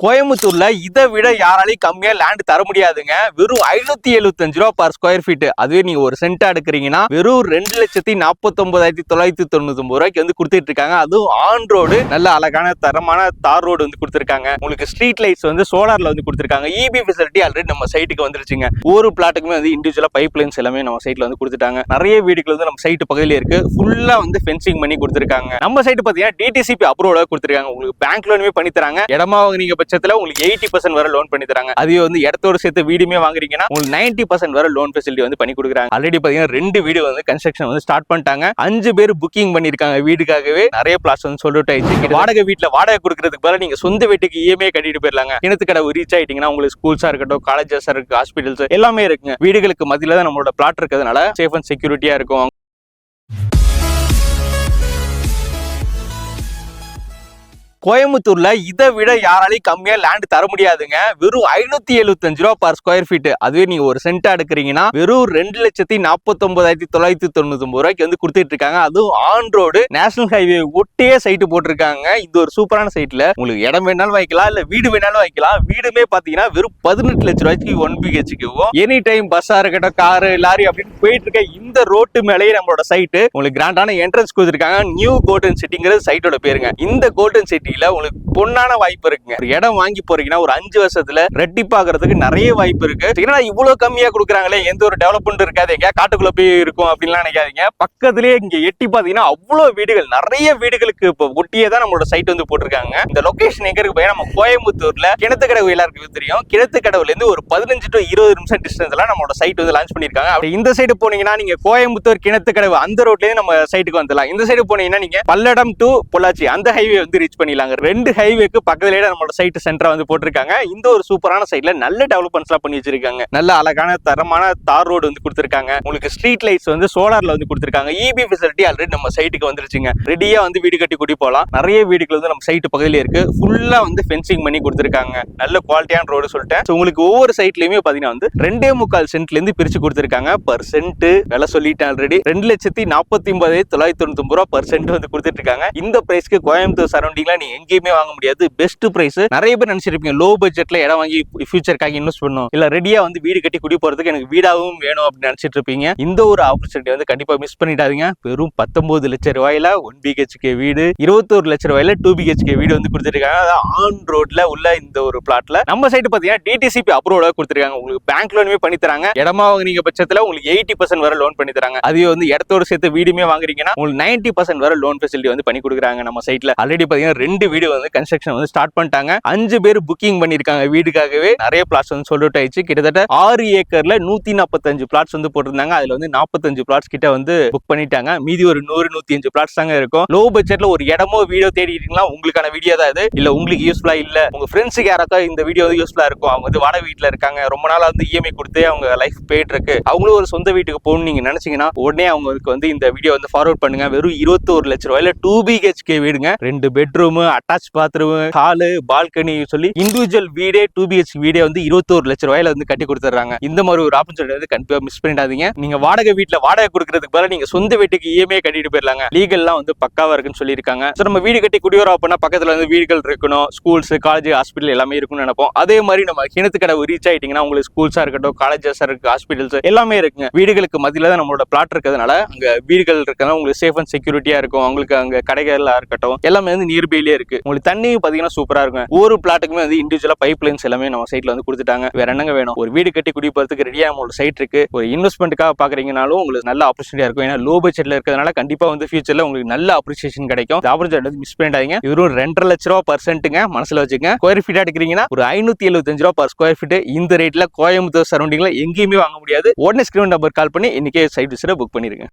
கோயம்புத்தூர்ல இதை விட யாராலையும் கம்மியா லேண்ட் தர முடியாதுங்க. வெறும் 575 ரூபா பர் ஸ்கொயர் ஃபீட். அதுவே நீங்க ஒரு சென்ட் எடுக்கிறீங்கன்னா வெறும் 2,49,999 ரூபாய்க்கு வந்து கொடுத்துட்டு இருக்காங்க. அதுவும் ஆன் ரோடு நல்ல அழகான தரமான தார் ரோடு வந்து கொடுத்துருக்காங்க. உங்களுக்கு ஸ்ட்ரீட் லைட்ஸ் வந்து சோலார்ல வந்து கொடுத்துருக்காங்க. இபி ஃபெசிலிட்டி ஆல்ரெடி நம்ம சைட்டுக்கு வந்துருச்சுங்க. ஒரு பிளாட்டுக்குமே வந்து இண்டிவிஜுவலா பைப் லைன்ஸ் எல்லாமே நம்ம சைட்ல வந்து கொடுத்துட்டாங்க. நிறைய வீடுகள் வந்து நம்ம சைட்டு பகுதியில இருக்கு. ஃபுல்லா வந்து ஃபென்சிங் பண்ணி கொடுத்துருக்காங்க. நம்ம சைட்டு பாத்தீங்கன்னா டிடிசிபி அப்ரூவலா கொடுத்துருக்காங்க. உங்களுக்கு பேங்க் லோனுமே பண்ணி தராங்க. இடமா வாங்குறீங்க பட்சத்துல உங்களுக்கு 80% வரை லோன் பண்ணி தராங்க. அதுவே வந்து இடத்தோட சேர்த்து வீடுமே வாங்குறீங்கன்னா உங்களுக்கு 90% வரை லோன் ஃபெசிலிட்டி வந்து பண்ணி கொடுக்குறாங்க. ஆல்ரெடி பாத்தீங்கன்னா 2 வீடு வந்து கன்ஸ்ட்ரக்ஷன் வந்து ஸ்டார்ட் பண்ணிட்டாங்க. 5 பேர் புக்கிங் பண்ணிருக்காங்க வீடுக்காகவே. நிறைய பிளாட்ஸ் வந்து சொல்லிட்டு ஆயிடுச்சு. வாடகை வீட்டுல வாடகை கொடுக்கறதுக்கு பதிலா நீங்க சொந்த வீட்டுக்கு இஎம்ஐ கட்டிட்டு போயிடலாங்க. கிணத்துக்கடவு ரீச் ஆயிட்டீங்கன்னா உங்களுக்கு ஸ்கூல்ஸா இருக்கட்டும், காலேஜஸா இருக்கு, ஹாஸ்பிட்டல்ஸ் எல்லாமே இருக்குங்க. வீடுகளுக்கு மத்தியில தான் நம்மளோட பிளாட் இருக்கிறதுனால சேஃப் அண்ட் செக்யூரிட்டியா இருக்கும். கோயம்புத்தூர்ல இதை விட யாராலையும் கம்மியா லேண்ட் தர முடியாதுங்க. வெறும் 575 ரூபா பர் ஸ்கொயர் ஃபீட். அதுவே நீங்க ஒரு சென்ட் எடுக்கிறீங்கன்னா வெறும் 2,49,999 ரூபாய்க்கு வந்து கொடுத்துட்டு இருக்காங்க. அதுவும் ஆன் ரோடு நேஷனல் ஹைவே ஒட்டியே சைட்டு போட்டிருக்காங்க. இது ஒரு சூப்பரான சைட்ல உங்களுக்கு இடம் வேணாலும் வைக்கலாம், இல்ல வீடு வேணாலும் வைக்கலாம். வீடுமே பாத்தீங்கன்னா வெறும் 18 லட்சம் ரூபாய்க்கு 1 BHK எனி டைம் பஸ்ஸா இருக்கட்டும், காரு, லாரி அப்படின்னு போயிட்டு இருக்க இந்த ரோட்டு மேலேயே நம்மளோட சைட்டு உங்களுக்கு கிராண்டான என்ட்ரன்ஸ் கொடுத்துருக்காங்க. நியூ கோல்டன் சிட்டிங்கிறது சைட்டோட பேருங்க. இந்த கோல்டன் சிட்டி உங்களுக்கு பொன்னான வாய்ப்பு இருக்குங்க. ஒரு இடம் வாங்கி போறீங்கன்னா ஒரு 5 வருஷத்துல ரெட்டிப்பாகிறதுக்கு நிறைய வாய்ப்பு இருக்கு. ஏன்னா இவ்வளவு கம்மியா கொடுக்குறாங்களே, எந்த ஒரு டெவலப்மெண்ட் இருக்காது, எங்க காட்டுக்குள்ள போய் இருக்கும் அப்படின்லாம் நினைக்காதீங்க. பக்கத்திலேயே இங்க எட்டி பாத்தீங்கன்னா அவ்வளவு வீடுகள், நிறைய வீடுகளுக்கு இப்போ ஒட்டியே தான் நம்மளோட சைட் வந்து போட்டிருக்காங்க. இந்த லொகேஷன் எங்க இருக்கு? நம்ம கோயம்புத்தூர்ல கிணத்துக்கடவு எல்லாருக்கும் தெரியும். கிணத்துக்கடவுல இருந்து ஒரு 15 to 20 நிமிஷம் டிஸ்டன்ஸ்ல நம்மளோட சைட் வந்து லான்ச் பண்ணிருக்காங்க. இந்த சைடு போனீங்கன்னா நீங்க கோயம்புத்தூர் கிணத்துக்கடவு அந்த ரோட்லயே நம்ம சைட்டுக்கு வந்துடலாம். இந்த சைடு போனீங்கன்னா நீங்க பல்லடம் டு பொள்ளாச்சி அந்த ஹைவே வந்து ரீச் பண்ணிடலாம். 2 ஹைவேக்கு பக்கத்திலேயே நம்மளோட சைட் சென்டரா வந்து போட்டிருக்காங்க. இந்த ஒரு சூப்பரான சைட்ல நல்ல டெவலப்மெண்ட்ஸ் எல்லாம் பண்ணி வச்சிருக்காங்க. நல்ல அழகான தரமான தார் ரோடு வந்து கொடுத்திருக்காங்க. உங்களுக்கு ஸ்ட்ரீட் லைட்ஸ் வந்து சோலார்ல வந்து கொடுத்திருக்காங்க. இபி ஃபெசிலிட்டி ஆல்ரெடி நம்ம சைட்டுக்கு வந்துருச்சுங்க. ரெடியா வந்து வீடு கட்டி கூட்டி போகலாம். நிறைய வீடுகள் வந்து நம்ம சைட்டு பகுதியில இருக்கு. ஃபுல்லா வந்து ஃபென்சிங் பண்ணி கொடுத்திருக்காங்க. நல்ல குவாலிட்டியான ரோடு சொல்லிட்டேன். உங்களுக்கு ஒவ்வொரு சைட்லயுமே பாத்தீங்கன்னா வந்து 2.25 சென்ட்ல இருந்து பிரிச்சு கொடுத்திருக்காங்க. பர் சென்ட் விலை சொல்லிட்டேன் ஆல்ரெடி 2,49,999 ரூபா பர் சென்ட் வந்து கொடுத்துட்டு இருக்காங்க. இந்த பிரைஸ்க்கு கோயம்புத்தூர் சரௌண்டிங்ல நீ எங்கேயுமே வாங்க முடியாது. Best price. நிறைய பேர் நினைச்சிருப்பீங்க லோ பட்ஜெட்ல இடம் வாங்கி ஃபியூச்சருக்காக இன்வெஸ்ட் பண்ணணும், இல்ல ரெடியா வந்து வீடு கட்டி குடி போறதுக்கு எனக்கு வீடாவும் வேணும் அப்படின்னு நினைச்சிட்டு இருப்பீங்க. இந்த ஒரு ஆப்பர்ச்சுனிட்டி வந்து கண்டிப்பா மிஸ் பண்ணிடாதீங்க. வெறும் 19 லட்சம் ரூபாயில 1 BHK வீடு, 21 லட்சம் ரூபாயில 2 BHK வீடு வந்து கொடுத்துருக்காங்க. ஆன் ரோட்ல உள்ள இந்த ஒரு பிளாட்ல நம்ம சைடு பாத்தீங்கன்னா டிடிசிபி அப்ரூவலா கொடுத்துருக்காங்க. உங்களுக்கு பேங்க் லோனுமே பண்ணி தராங்க. இடமா வாங்குறீங்க பட்சத்துல உங்களுக்கு 80% வரை லோன் பண்ணி தராங்க. அதுவே வந்து இடத்தோட சேர்த்து வீடுமே வாங்குறீங்கன்னா உங்களுக்கு 90% வரை லோன் ஃபெசிலிட்டி வந்து பண்ணி கொடுக்குறாங்க. நம்ம சைட்ல ஆல்ரெடி பாத்தீங்கன்னா 2 வீடு வந்து கன்ஸ்ட்ரக்ஷன் வந்து ஸ்டார்ட் பண்ணிட்டாங்க. 5 பேர் புக்கிங் பண்ணிருக்காங்க வீடுக்காகவே. நிறைய பிளாட்ஸ் வந்து சொல்லிட்டு ஆயிடுச்சு. கிட்டத்தட்ட 6 ஏக்கர்ல 145 பிளாட்ஸ் வந்து போட்டிருந்தாங்க. அதுல வந்து 45 பிளாட்ஸ் கிட்ட வந்து புக் பண்ணிட்டாங்க. மீதி ஒரு 100-105 பிளாட்ஸ் தாங்க இருக்கும். லோ பட்ஜெட்ல ஒரு இடமோ வீடியோ தேடிட்டீங்களா உங்களுக்கான வீடியோ தான் இது. இல்ல உங்களுக்கு யூஸ்ஃபுல்லா இல்ல உங்க ஃப்ரெண்ட்ஸுக்கு யாராக்கா இந்த வீடியோ வந்து யூஸ்ஃபுல்லா இருக்கும், அவங்க வந்து வாடகை வீட்டுல இருக்காங்க, ரொம்ப நாளா வந்து இஎம்ஐ கொடுத்து அவங்க லைஃப் போயிட்டு இருக்கு, அவங்களும் ஒரு சொந்த வீட்டுக்கு போகணும்னு நீங்க நினைச்சீங்கன்னா உடனே அவங்களுக்கு வந்து இந்த வீடியோ வந்து ஃபார்வர்ட் பண்ணுங்க. வெறும் 21 லட்சம் ரூபாயில 2 BHK வீடுங்க. 2 bedroom, attach bathroom, hall, balcony சொல்லி இண்டிவிஜுவல் வீடே 2 BHK வீடே வந்து 21 லட்சம் ரூபாயில வந்து கட்டி கொடுத்துறாங்க. இந்த மாதிரி ஒரு ஆப்பர்ச்சுனிட்டி வந்து கண்டிப்பா மிஸ் பண்ணிடாதீங்க. நீங்க வாடகை வீட்டுல வாடகை கொடுக்கறதுக்கு பதிலா நீங்க சொந்த வீட்டுக்கு இஎம்ஐ கட்டிட்டு போயிடலாங்க. லீகல்லாம் வந்து பக்காவா இருக்குன்னு சொல்லியிருக்காங்க. நம்ம வீடு கட்டி குடியோரா அப்படின்னா பக்கத்துல வந்து வீடுகள் இருக்கணும், ஸ்கூல்ஸ், காலேஜ், ஹாஸ்பிட்டல் எல்லாமே இருக்கும்னு நினைப்போம். அதே மாதிரி நம்ம கிணத்துக்கடவு ரீச் ஆயிட்டீங்கன்னா உங்களுக்கு ஸ்கூல்ஸா இருக்கட்டும், காலேஜஸ் இருக்கு, ஹாஸ்பிட்டல்ஸ் எல்லாமே இருக்குங்க. வீடுகளுக்கு மத்தியில தான் நம்மளோட பிளாட் இருக்கிறதுனால அங்க வீடுகள் இருக்கிறதுனால உங்களுக்கு சேஃப் அண்ட் செக்யூரிட்டியா இருக்கும். உங்களுக்கு அங்க கடைகளா இருக்கட்டும் எல்லாமே வந்து நியர்பைலே இருக்கு. உங்களுக்கு தண்ணி பாத்தீங்கன்னா சூப்பரா இருக்கும். ஒரு பிளாட்டுக்குமே வந்து இண்டிவிஜுவலா பைப் லைன்ஸ் எல்லாமே நம்ம சைட்ல வந்து கொடுத்துட்டாங்க. வேற என்னங்க வேணும்? ஒரு வீடு கட்டி குடி போறதுக்கு ரெடியா நம்மளோட சைட் இருக்கு. ஒரு இன்வெஸ்ட்மெண்ட்டுக்காக பாக்குறீங்கனாலும் உங்களுக்கு நல்ல ஆப்பர்ச்சுனிட்டியா இருக்கும். ஏன்னா லோ பட்ஜெட்ல இருக்கிறதுனால கண்டிப்பா வந்து ஃபியூச்சர்ல உங்களுக்கு நல்ல அப்ரிசியேஷன் கிடைக்கும். இந்த ஆப்பர்ச்சுனிட்டி மிஸ் பண்ணிடாதீங்க. வெறும் 2.5 லட்சம் ரூபாய் பர் சென்ட்டுங்க. மனசுல வச்சுங்க. ஸ்கொயர் ஃபீட் எடுக்கிறீங்கன்னா ஒரு 575 ரூபாய் பர் ஸ்கொயர் ஃபீட். இந்த ரேட்ல கோயம்புத்தூர் சரௌண்டிங்ல எங்கேயுமே வாங்க முடியாது. உடனே ஸ்கிரீன் நம்பர் கால் பண்ணி இன்னைக்கே சைட் விசிட்ட புக் பண்ணிருங்க.